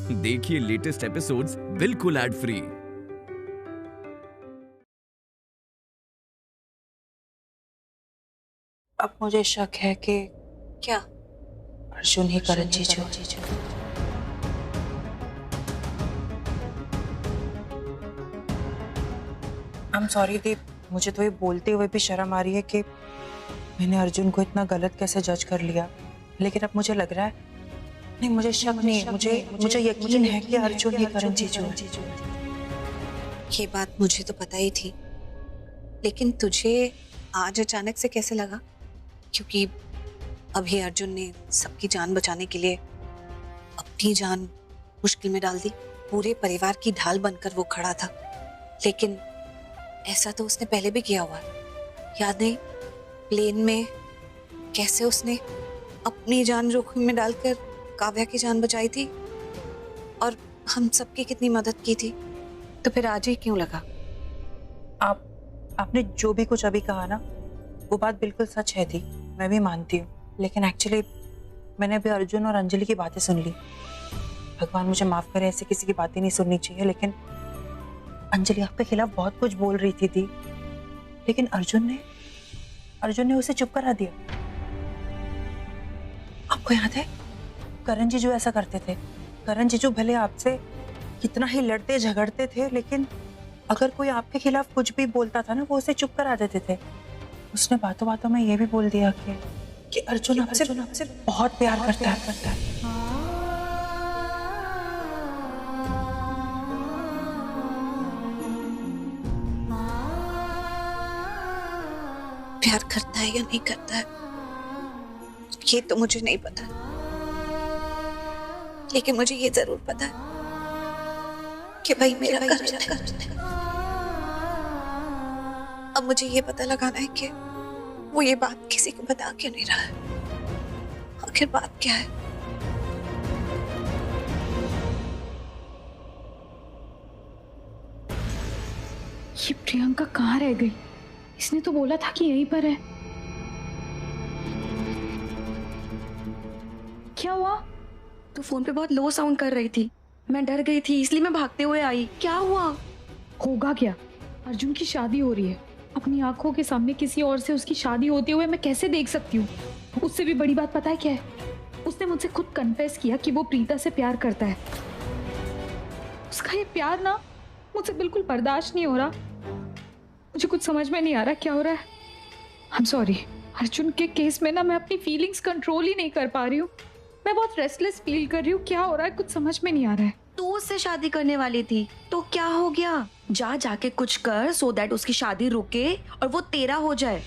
देखिए latest episodes बिल्कुल ad free. अब मुझे शक है कि क्या? अर्जुन ही करण जीजू। आई एम सॉरी दीप, मुझे तो ये बोलते हुए भी शर्म आ रही है कि मैंने अर्जुन को इतना गलत कैसे जज कर लिया। लेकिन अब मुझे लग रहा है, नहीं मुझे शक नहीं, मुझे यकीन है कि अर्जुन ही करण जीजू है। ये बात मुझे तो पता ही थी, लेकिन तुझे आज अचानक से कैसे लगा? क्योंकि अभी अर्जुन ने सबकी जान बचाने के लिए अपनी जान मुश्किल में डाल दी। पूरे परिवार की ढाल बनकर वो खड़ा था, लेकिन ऐसा तो उसने पहले भी किया हुआ है। याद नहीं, प्लेन में कैसे उसने अपनी जान जोखिम में डालकर काव्या की जान बचाई थी और हम सबकी कितनी मदद की थी। तो फिर आज ही क्यों लगा? आपने जो भी कुछ अभी कहा ना, वो बात बिल्कुल सच है थी, मैं भी मानती हूँ। लेकिन एक्चुअली मैंने अभी अर्जुन और अंजलि की बातें सुन ली। भगवान मुझे माफ करे, ऐसे किसी की बातें नहीं सुननी चाहिए। लेकिन अंजलि आपके खिलाफ बहुत कुछ बोल रही थी लेकिन अर्जुन ने उसे चुप करा दिया। आपको याद है करण जीजू ऐसा करते थे। करण जीजू भले आपसे कितना ही लड़ते झगड़ते थे, लेकिन अगर कोई आपके खिलाफ कुछ भी बोलता था ना, वो उसे चुप करा देते थे। उसने बातों बातों में ये भी बोल दिया कि अर्जुन आपसे बहुत प्यार करता है। प्यार करता है या नहीं करता है ये तो मुझे नहीं पता, लेकिन मुझे ये जरूर पता है कि भाई मेरा करण है। अब मुझे ये पता लगाना है कि वो ये बात किसी को बता क्यों नहीं रहा है। आखिर बात क्या है? ये प्रियंका कहाँ रह गई? इसने तो बोला था कि यहीं पर है। क्या हुआ? तू फोन पे बहुत लो साउंड कर रही थी, मैं डर गई थी इसलिए मैं भागते हुए आई। क्या हुआ? होगा क्या? अर्जुन की शादी हो रही है। अपनी आंखों के सामने किसी और से उसकी शादी होते हुए मैं कैसे देख सकती हूँ? उससे भी बड़ी बात पता है क्या है? उसने मुझसे खुद कन्फेस किया कि वो प्रीता से प्यार करता है। उसका ये प्यार ना मुझसे बिल्कुल बर्दाश्त नहीं हो रहा। मुझे कुछ समझ में नहीं आ रहा क्या हो रहा है। आई एम सॉरी, अर्जुन के केस में ना मैं अपनी फीलिंग्स कंट्रोल ही नहीं कर पा रही हूँ। मैं बहुत रेस्टलेस फील कर रही हूँ। क्या हो रहा है कुछ समझ में नहीं आ रहा है। तू उससे शादी करने वाली थी तो क्या हो गया? जाके कुछ कर सो दैट उसकी शादी रुके और वो तेरा हो जाए।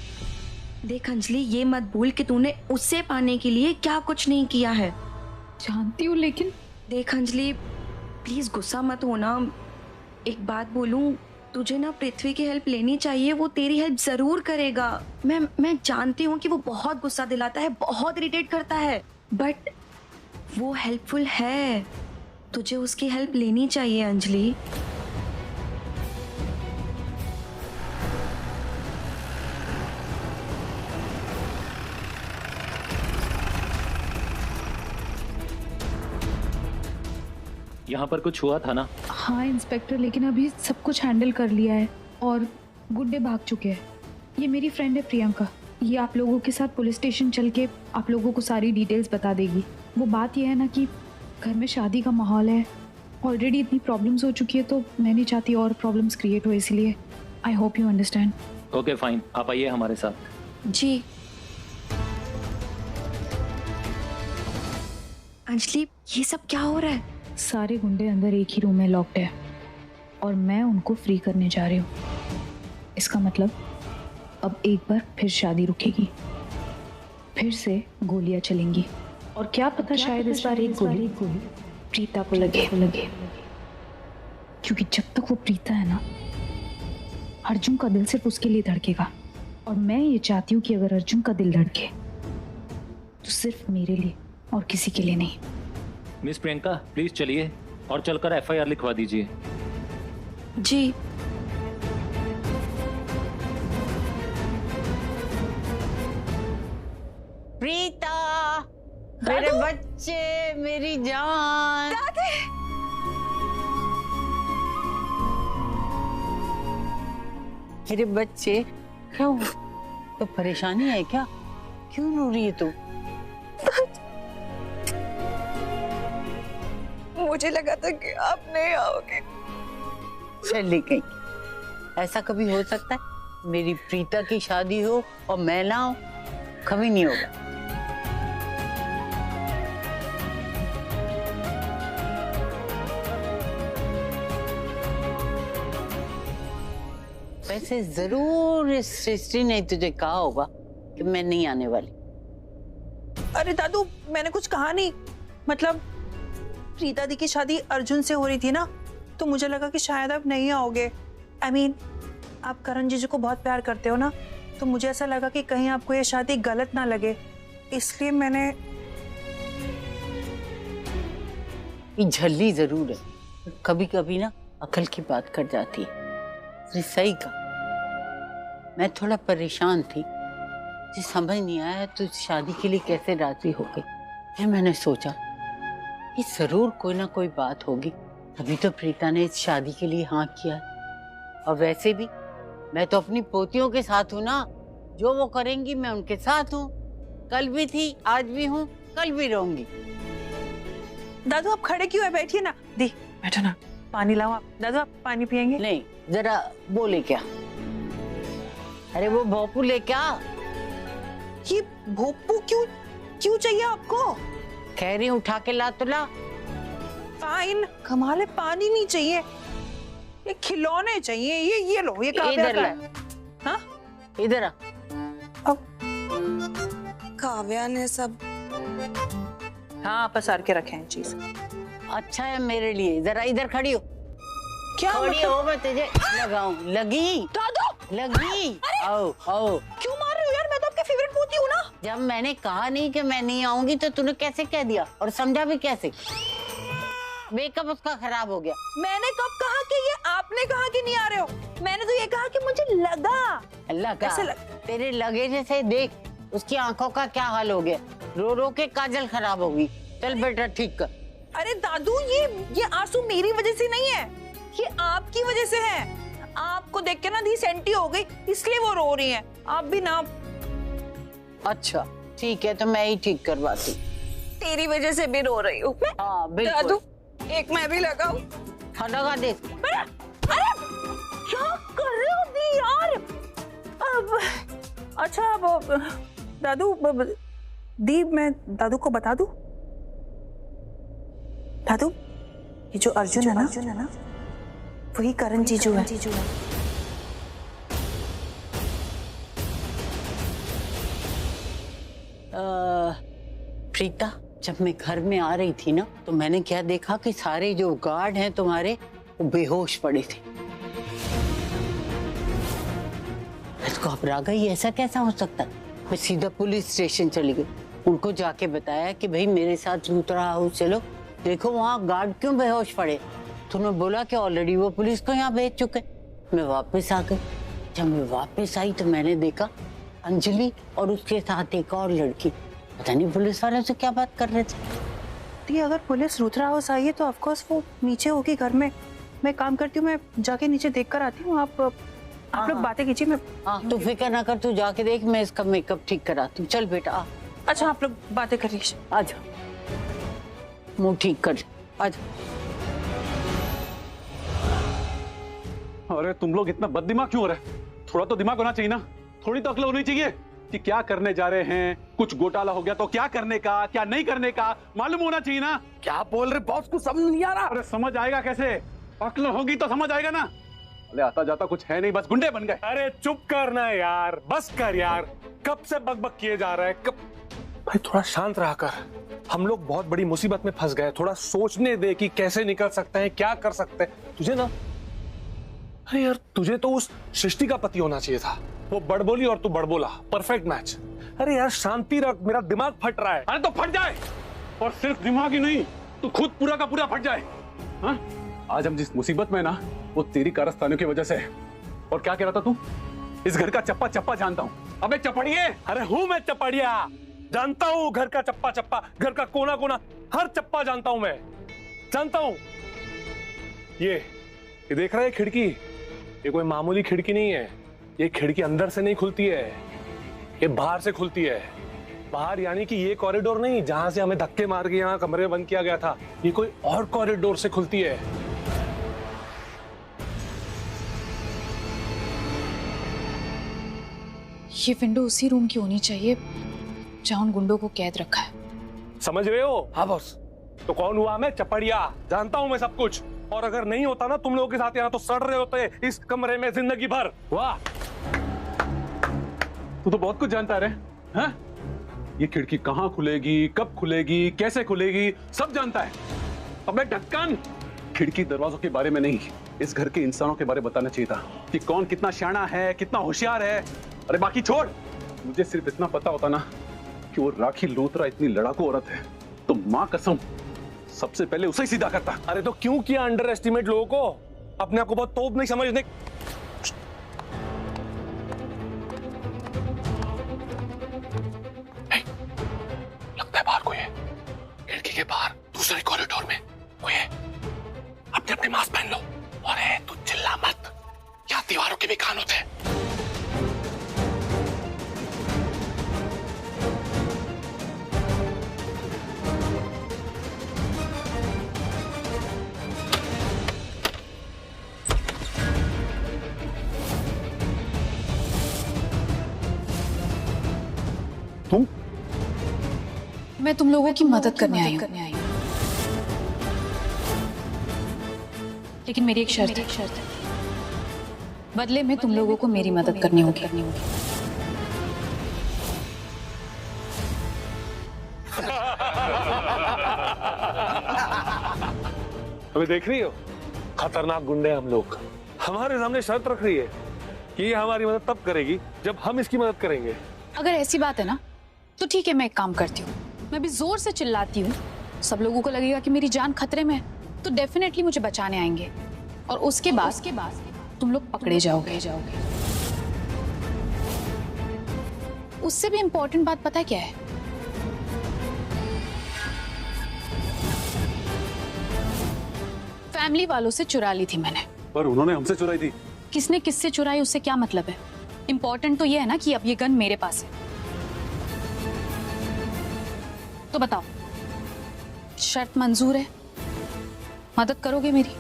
देख अंजलि, ये मत भूल कि तूने उससे पाने के लिए क्या कुछ नहीं किया है। जानती हूँ, लेकिन देख अंजलि, प्लीज गुस्सा मत होना। एक बात बोलूं, तुझे ना पृथ्वी की हेल्प लेनी चाहिए। वो तेरी हेल्प जरूर करेगा। मैं जानती हूँ कि वो बहुत गुस्सा दिलाता है, बहुत इरिटेट करता है, बट वो हेल्पफुल है। तुझे उसकी हेल्प लेनी चाहिए अंजलि। यहाँ पर कुछ हुआ था ना? हाँ इंस्पेक्टर, लेकिन अभी सब कुछ हैंडल कर लिया है और गुड्डे भाग चुके हैं। ये मेरी फ्रेंड है प्रियंका। ये आप लोगों के साथ पुलिस स्टेशन चल के आप लोगों को सारी डिटेल्स बता देगी। वो बात ये है ना कि घर में शादी का माहौल है, ऑलरेडी इतनी प्रॉब्लम्स हो चुकी है, तो मैं नहीं चाहती और प्रॉब्लम्स क्रिएट हो, इसलिए I hope you understand. Okay fine, आप आइए हमारे साथ। जी अंजलि, ये सब क्या हो रहा है? सारे गुंडे अंदर एक ही रूम में लॉक्ड है और मैं उनको फ्री करने जा रही हूँ। इसका मतलब अब एक बार फिर शादी रुकेगी, फिर से गोलियां चलेंगी और क्या पता शायद इस बार एक गोली प्रीता को लगे। क्योंकि जब तक वो प्रीता है ना, अर्जुन का दिल सिर्फ उसके लिए धड़केगा और मैं ये चाहती हूँ कि अगर अर्जुन का दिल धड़के तो सिर्फ मेरे लिए और किसी के लिए नहीं। मिस प्रियंका प्लीज चलिए और चलकर एफआईआर लिखवा दीजिए। जी प्रीता, मेरे बच्चे, मेरी जान। मेरे बच्चे, क्यों तो परेशानी है क्या? क्यों रो रही है तू? मुझे लगा था कि आप नहीं आओगे। चली गई। ऐसा कभी हो सकता है? मेरी प्रीता की शादी हो और मैं ना आऊं? कभी नहीं होगा। वैसे जरूर इस सृष्टि ने तुझे कहा होगा कि मैं नहीं आने वाली। अरे दादू, मैंने कुछ कहा नहीं। मतलब प्रीता दी की शादी अर्जुन से हो रही थी ना, तो मुझे लगा कि शायद आप नहीं आओगे। I mean, आप करण जीजू को बहुत प्यार करते हो ना, तो मुझे ऐसा लगा कि कहीं आपको ये शादी गलत ना लगे, इसलिए मैंने। ये झल्ली जरूर है, कभी कभी ना अकल की बात कर जाती है। सही कहा, मैं थोड़ा परेशान थी, मुझे समझ नहीं आया तू शादी के लिए कैसे राजी हो गई। फिर मैंने सोचा ये जरूर कोई ना कोई बात होगी, तभी तो प्रीता ने इस शादी के लिए हाँ किया है। और वैसे भी मैं तो अपनी पोतियों के साथ हूँ ना, जो वो करेंगी मैं उनके साथ हूँ। कल भी थी, आज भी हूँ, कल भी रहूंगी। दादू आप खड़े क्यों है? बैठिए ना। दी बैठो ना, पानी लाओ आप। दादू आप पानी पियेंगे? नहीं, जरा वो ले क्या। अरे वो भोपू ले क्या। ये भोपू क्यों चाहिए आपको? कह रही उठा के ला तो ला। फाइन, कमाल है, पानी नहीं चाहिए, ये खिलौने चाहिए। ये लो, ये काव्या का है। हाँ इधर आ। काव्या ने सब हाँ पसार के रखे हैं चीज। अच्छा है मेरे लिए, जरा इधर खड़ी हो। क्या खड़ी हो, मैं तुझे लगाऊं। लगी दादू लगी। आओ आओ। क्यों मार रहे हो यार? मैं तो आपके फेवरेट पोती हूँ ना। जब मैंने कहा नहीं कि मैं नहीं आऊंगी तो तूने कैसे कह दिया, और समझा भी कैसे? मेकअप उसका खराब हो गया। मैंने कब कहा कि ये आपने कहा कि नहीं आ रहे हो? मैंने तो ये कहा कि मुझे लगा। लगा तेरे लगेज से देख उसकी आंखों का क्या हाल हो गया। रो रो के काजल खराब होगी। चल बेटा ठीक कर। अरे दादू, ये आंसू मेरी वजह से नहीं है, ये आपकी वजह से है। आपको देख के ना दी सेंटी हो गई, इसलिए वो रो रही हैं। आप भी ना। अच्छा ठीक है, तो मैं ही ठीक करवाती। तेरी वजह से भी रो रही हूँ मैं। हाँ बिल्कुल। दादू एक मैं भी लगाऊं? हाँ लगा दे। अरे क्या कर रहे हो दी यार? अब अच्छा दादू, दी मैं दादू को बता दूं? दादू, ये जो अर्जुन है ना, वही करण जीजू है। प्रीता, जब मैं घर में आ रही थी ना, तो मैंने क्या देखा कि सारे जो गार्ड हैं तुम्हारे वो बेहोश पड़े थे। इसको घबरा गई, ऐसा कैसा हो सकता है? मैं सीधा पुलिस स्टेशन चली गई, उनको जाके बताया कि भाई मेरे साथ लूथरा हाउस चलो, देखो वहाँ गार्ड क्यों बेहोश पड़े। तूने बोला कि ऑलरेडी वो पुलिस को यहाँ भेज चुके। मैं वापस आ गई। जब मैं वापस आई तो मैंने देखा अंजलि और उसके साथ एक और लड़की, पता नहीं पुलिस वालों से क्या बात कर रहे थे। दी अगर पुलिस लूथरा हाउस आई है तो ऑफ कोर्स वो नीचे होगी घर में। मैं काम करती हूँ, मैं जाके नीचे देख कर आती हूँ। आप लोग बातें कीजिए। मैं हाँ तू फिक्र ना कर, तू जाके देख, मैं इसका मेकअप ठीक कराती हूँ। चल बेटा आ। अच्छा आप लोग बातें करिए। आजा, मुंह ठीक कर, आजा। अरे तुम लोग इतना बददिमाग क्यों हो रहे? थोड़ा तो दिमाग होना चाहिए ना, थोड़ी तो अक्ल होनी चाहिए कि क्या करने जा रहे हैं। कुछ घोटाला हो गया तो क्या करने का, क्या नहीं करने का मालूम होना चाहिए ना। क्या बोल रहे बॉस? को समझ नहीं आ रहा। अरे समझ आएगा कैसे? अक्ल होगी तो समझ आएगा ना। अरे आता जाता कुछ है नहीं, बस गुंडे बन गए। अरे चुप करना यार, बस कर यार, कब से बकबक किए जा रहा है। कब भाई थोड़ा शांत रहा कर। हम लोग बहुत बड़ी मुसीबत में फंस गए, थोड़ा सोचने दे कि कैसे निकल सकते हैं, क्या कर सकते हैं। तुझे ना, अरे यार तुझे तो उस सृष्टि का पति होना चाहिए था। वो बड़बोली और तू बड़बोला, परफेक्ट मैच। अरे यार शांति रख, मेरा दिमाग फट रहा है। अरे तो फट जाए, और सिर्फ दिमाग ही नहीं, तू खुद पूरा का पूरा फट जाए। हाँ? आज हम जिस मुसीबत में ना, वो तेरी कारस्तानियों की वजह से है। और क्या कह रहा था तू? इस घर का चप्पा चप्पा जानता हूँ। अबे चपड़िए। अरे हूं मैं चपड़िया, जानता हूँ घर का चप्पा चप्पा, घर का कोना कोना, हर चप्पा जानता हूँ मैं, जानता हूँ। ये देख रहा है खिड़की, ये कोई मामूली खिड़की नहीं है, ये खिड़की अंदर से नहीं खुलती है, ये बाहर से खुलती है। बाहर यानी कि ये कॉरिडोर नहीं जहां से हमें धक्के मार के यहाँ कमरे में बंद किया गया था, ये कोई और कॉरिडोर से खुलती है। ये विंडो उसी रूम की होनी चाहिए जहां उन गुंडों को कैद रखा है। समझ रहे हो? हाँ बॉस। तो कौन हुआ मैं? चपड़िया। जानता हूं मैं सब कुछ, और अगर नहीं होता ना तुम लोगों के साथ यहाँ तो सड़ रहे होते इस कमरे में जिंदगी भर। वाह, तू तो बहुत कुछ जानता है रे। हाँ? ये खिड़की कहाँ खुलेगी, कब खुलेगी, कैसे खुलेगी, सब जानता है। अबे ढक्कन, खिड़की दरवाजों के बारे में नहीं, इस घर के इंसानों के बारे में बताना चाहिए था कि कौन कितना शाना है, कितना होशियार है। अरे बाकी छोड़, मुझे सिर्फ इतना पता होता ना कि वो राखी लूथरा इतनी लड़ाकू औरत है तो माँ कसम सबसे पहले उसे ही सीधा करता। अरे तो क्यों किया अंडर एस्टिमेट लोगों को? अपने आप को बहुत तोप नहीं समझने। लगता है बाहर कोई है, खिड़की के बाहर दूसरे कॉरिडोर में कोई है। अपने अपने मास्क पहन लो। अरे तू चिल्ला मत, यहाँ दीवारों के भी कान होते हैं। मैं तुम लोगों की मदद करने आई हूँ, लेकिन मेरी एक शर्त है। बदले में तुम लोगों को मेरी मदद करनी होगी। अभी देख रही हो, खतरनाक गुंडे हम लोग। हमारे सामने शर्त रख रही है कि ये हमारी मदद तब करेगी जब हम इसकी मदद करेंगे। अगर ऐसी बात है ना तो ठीक है, मैं एक काम करती हूँ, मैं भी जोर से चिल्लाती हूँ, सब लोगों को लगेगा कि मेरी जान खतरे में है, तो डेफिनेटली मुझे बचाने आएंगे, और उसके बाद तुम लोग पकड़े जाओगे। उससे भी इम्पोर्टेंट बात पता है क्या है? फैमिली वालों से चुरा ली थी मैंने। पर उन्होंने हमसे चुराई थी। किसने किससे चुराई उससे क्या मतलब है? इम्पोर्टेंट तो ये है ना कि अब ये गन मेरे पास है। तो बताओ, शर्त मंजूर है? मदद करोगे मेरी?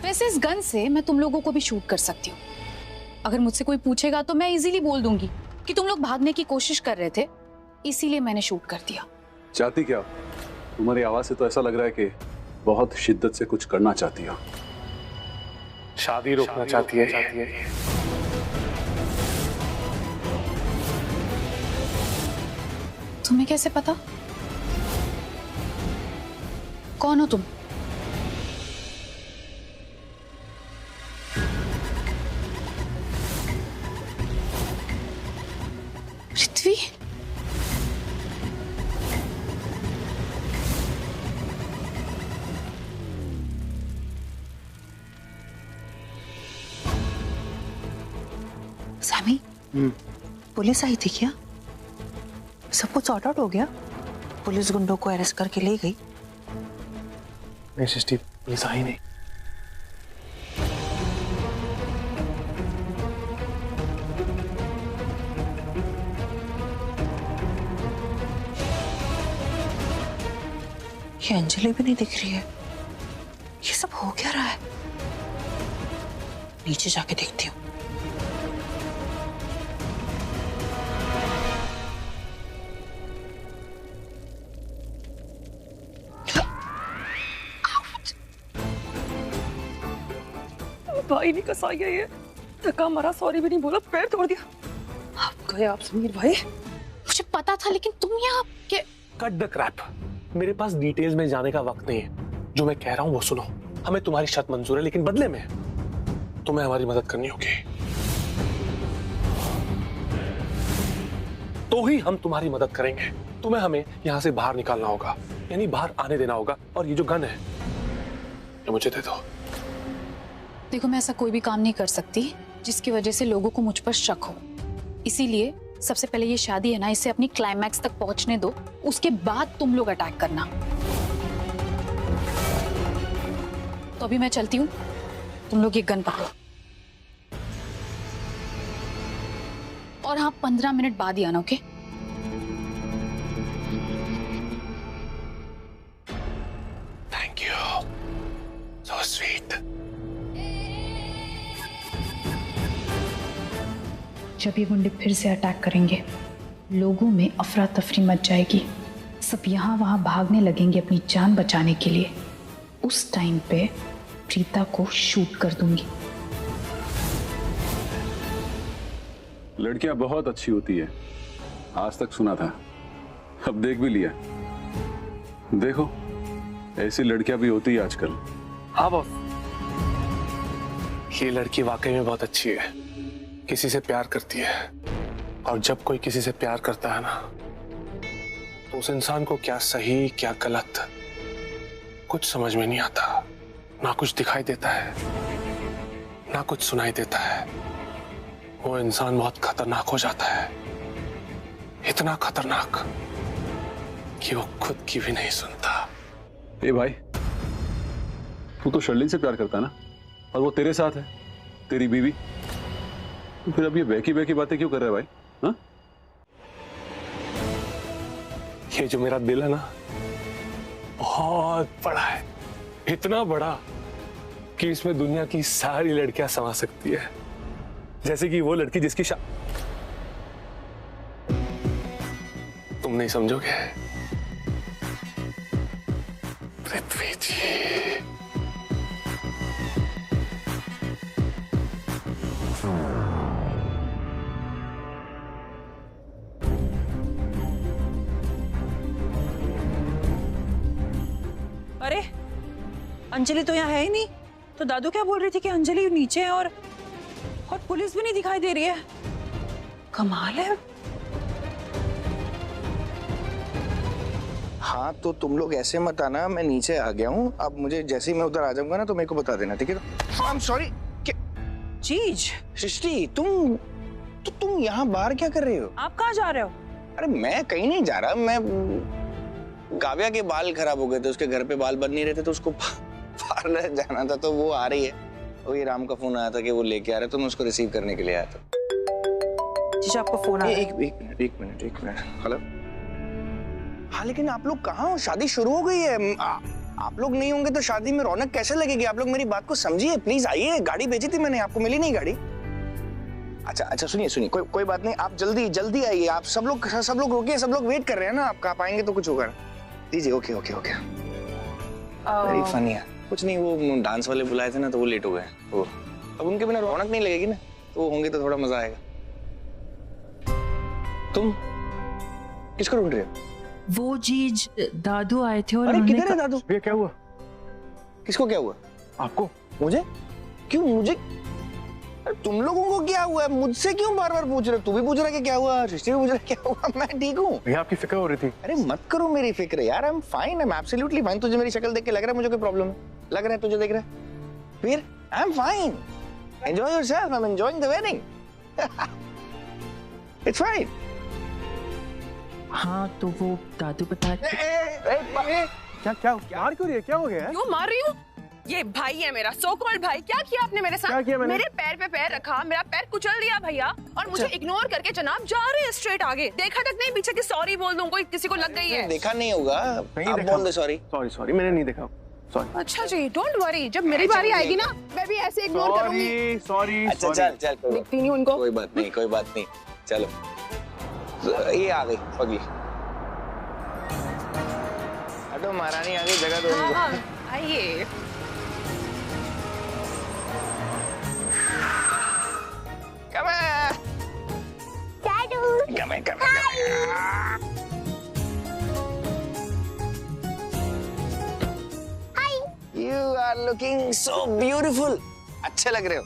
वैसे इस गन से मैं तुम लोगों को भी शूट कर सकती हूँ। अगर मुझसे कोई पूछेगा तो मैं इजीली बोल दूंगी कि तुम लोग भागने की कोशिश कर रहे थे, इसीलिए मैंने शूट कर दिया। चाहती क्या? तुम्हारी आवाज से तो ऐसा लग रहा है कि बहुत शिद्दत से कुछ करना चाहती हो। शादी रोकना चाहती है। तुम्हें कैसे पता? कौन हो तुम? पृथ्वी? सैमी, पुलिस आई थी क्या? सब कुछ सॉर्ट आउट हो गया? पुलिस गुंडों को अरेस्ट करके ले गई? नहीं सिस्टी, पुलिस आई नहीं। ये अंजलि भी नहीं दिख रही है। ये सब हो क्या रहा है? नीचे जाके देखती हूँ। भाई नहीं कसा ये धक्का मारा, सॉरी भी नहीं बोला, पैर तोड़ दिया। आप गए आप समीर भाई? मुझे पता था, लेकिन तुम यहाँ के... कट द क्रैप, मेरे पास डिटेल्स में जाने का वक्त नहीं है। जो मैं कह रहा हूँ वो सुनो। हमें तुम्हारी शर्त मंजूर है, लेकिन बदले में तुम्हें हमारी मदद करनी होगी। तो ही हम तुम्हारी मदद करेंगे। तुम्हें हमें यहाँ से बाहर निकालना होगा, यानी बाहर आने देना होगा। और ये जो गन है ये मुझे दे दो। देखो, मैं ऐसा कोई भी काम नहीं कर सकती जिसकी वजह से लोगों को मुझ पर शक हो। इसीलिए सबसे पहले ये शादी है ना, इसे अपनी क्लाइमैक्स तक पहुंचने दो, उसके बाद तुम लोग अटैक करना। तो अभी मैं चलती हूँ, तुम लोग ये गन पकड़ो। और हाँ 15 मिनट बाद ही आना, okay? Thank you, so sweet. जब ये गुंडे फिर से अटैक करेंगे, लोगों में अफरा तफरी मच जाएगी, सब यहाँ वहाँ भागने लगेंगे अपनी जान बचाने के लिए। उस टाइम पे प्रीता को शूट कर दूंगी। लड़कियां बहुत अच्छी होती है, आज तक सुना था, अब देख भी लिया। देखो ऐसी लड़कियां भी होती है आजकल। हाँ बॉस, ये लड़की वाकई में बहुत अच्छी है, किसी से प्यार करती है, और जब कोई किसी से प्यार करता है ना, तो उस इंसान को क्या सही क्या गलत कुछ समझ में नहीं आता, ना कुछ दिखाई देता है, ना कुछ सुनाई देता है। वो इंसान बहुत खतरनाक हो जाता है, इतना खतरनाक कि वो खुद की भी नहीं सुनता। ए भाई, तू तो शर्लिन से प्यार करता है ना, और वो तेरे साथ है, तेरी बीवी, तो फिर अब ये बहकी बहकी बातें क्यों कर रहा है भाई? हाँ? ये जो मेरा दिल है ना, बहुत बड़ा है, इतना बड़ा कि इसमें दुनिया की सारी लड़कियां समा सकती है, जैसे कि वो लड़की जिसकी तुम नहीं समझोगे पृथ्वी जी। अरे अंजलि तो यहाँ है ही नहीं, तो दादू क्या बोल रही थी कि अंजलि नीचे है और पुलिस भी नहीं दिखाई दे रही है। कमाल है। हाँ तो तुम लोग ऐसे मत आना, मैं नीचे आ गया हूँ, अब मुझे जैसे ही मैं उधर आ जाऊंगा ना तो मेरे को बता देना, ठीक है? I am sorry. चीज सृष्टि, तुम यहाँ बाहर क्या कर रही हो? आप कहाँ जा रहे हो? अरे मैं कहीं नहीं जा रहा, मैं काव्या के बाल खराब हो गए थे, उसके घर पे बाल बन नहीं रहे थे, तो उसको पार्लर जाना था, तो वो आ रही है। वही राम का फोन आया था कि वो लेके आ रहा है, तो मैं उसको रिसीव करने के लिए आया था। जी आपको फोन आया? एक मिनट। हेलो। हाँ लेकिन आप लोग कहाँ हो? शादी शुरू हो गई है। आप लोग नहीं होंगे तो शादी में रौनक कैसे लगेगी? आप लोग मेरी बात को समझिए प्लीज। आइए, गाड़ी भेजी थी मैंने, आपको मिली नहीं गाड़ी? अच्छा सुनिए, कोई बात नहीं, आप जल्दी आइए। आप सब लोग रुकिए, सब लोग वेट कर रहे हैं ना, आप आएंगे तो कुछ होगा। दीजिए। ओके। वेरी फनी है। कुछ नहीं, वो डांस वाले बुलाए थे ना, तो वो लेट हो गए। वो अब उनके बिना रौनक नहीं लगेगी ना, तो वो होंगे तो थोड़ा मजा आएगा। तुम किसको ढूंढ रहे हो? वो जी दादू आए थे और अरे किधर है दादू? ये क्या हुआ? किसको क्या हुआ? आपको? मुझे? क्यों मुझे? तुम लोगों को क्या हुआ? मुझसे क्यों बार-बार पूछ रहे हो? तू भी पूछ रहा है कि क्या हुआ, सृष्टि भी पूछ रहा है क्या हुआ? मैं ठीक हूँ। भैया आपकी फिक्र हो रही थी। अरे मत करो मेरी फिक्र यार, I am fine, I am absolutely fine. तुझे मेरी शक्ल देख के लग रहा है मुझे कोई प्रॉब्लम है? लग रहा है तुझे देख रहा है? फिर I am fine, enjoy yourself, I am enjoying the wedding. It's fine. हाँ तो वो दादू बता क्या मार क्यों रही है? क्या हो गया? क्यों मार रही हूँ? ये भाई है मेरा, सो कॉल्ड भाई। क्या किया आपने मेरे साथ? क्या किया मैंने? मेरे पैर पे पैर रखा, मेरा पैर कुचल दिया भैया, और मुझे इग्नोर करके जनाब जा रहे हैं स्ट्रेट आगे। देखा तक नहीं पीछे की सॉरी बोल दूं, कोई किसी को लग गई है। देखा नहीं होगा, आप बोल दे सॉरी। सॉरी मैंने नहीं देखा। सॉरी। अच्छा जी, डोंट वरी, जब मेरी बारी आएगी ना मैं भी ऐसे इग्नोर करूंगी। सॉरी। अच्छा चल दिखती नहीं उनको। कोई बात नहीं, चलो। ये आ गई पगली। हटो, महारानी आ गई, जगह दो इनको। हाँ, आइए। Come on. Dadu. Come on. Hi. You are looking so beautiful. अच्छे लग रहे हो।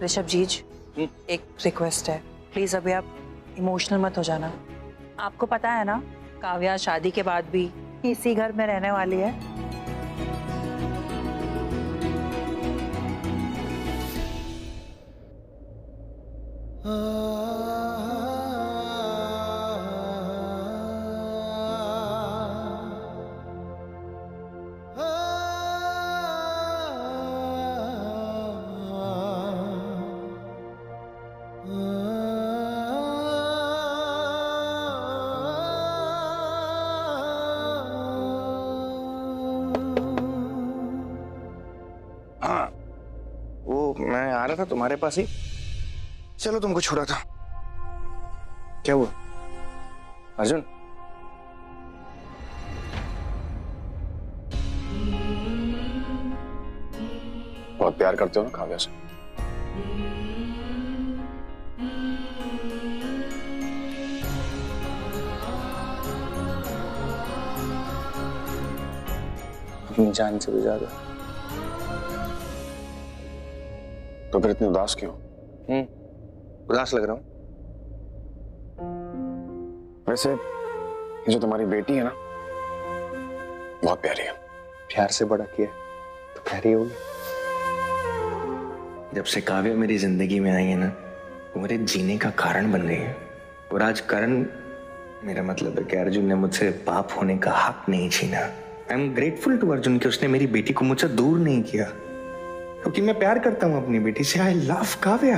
ऋषभ जीज, एक रिक्वेस्ट है, प्लीज अभी आप इमोशनल मत हो जाना। आपको पता है ना, काव्या शादी के बाद भी इसी घर में रहने वाली है। था तुम्हारे पास ही, चलो तुमको छोड़ा था। क्या हुआ अर्जुन? बहुत प्यार करते हो ना काव्या से? अपनी जान से भी ज्यादा। तो फिर इतनी उदास क्यों? उदास लग रहा हूं? वैसे ये जो तुम्हारी बेटी है ना, बहुत प्यारी है। प्यार से बड़ा किया तो प्यारी होगी। जब से काव्या मेरी जिंदगी में आई है ना, वो मेरे जीने का कारण बन गई है। और आज कारण मेरा मतलब है कि अर्जुन ने मुझसे बाप होने का हक नहीं छीना। I am grateful to Arjun कि उसने मेरी बेटी को मुझसे दूर नहीं किया, क्योंकि मैं प्यार करता हूं अपनी बेटी से। I love Kavya.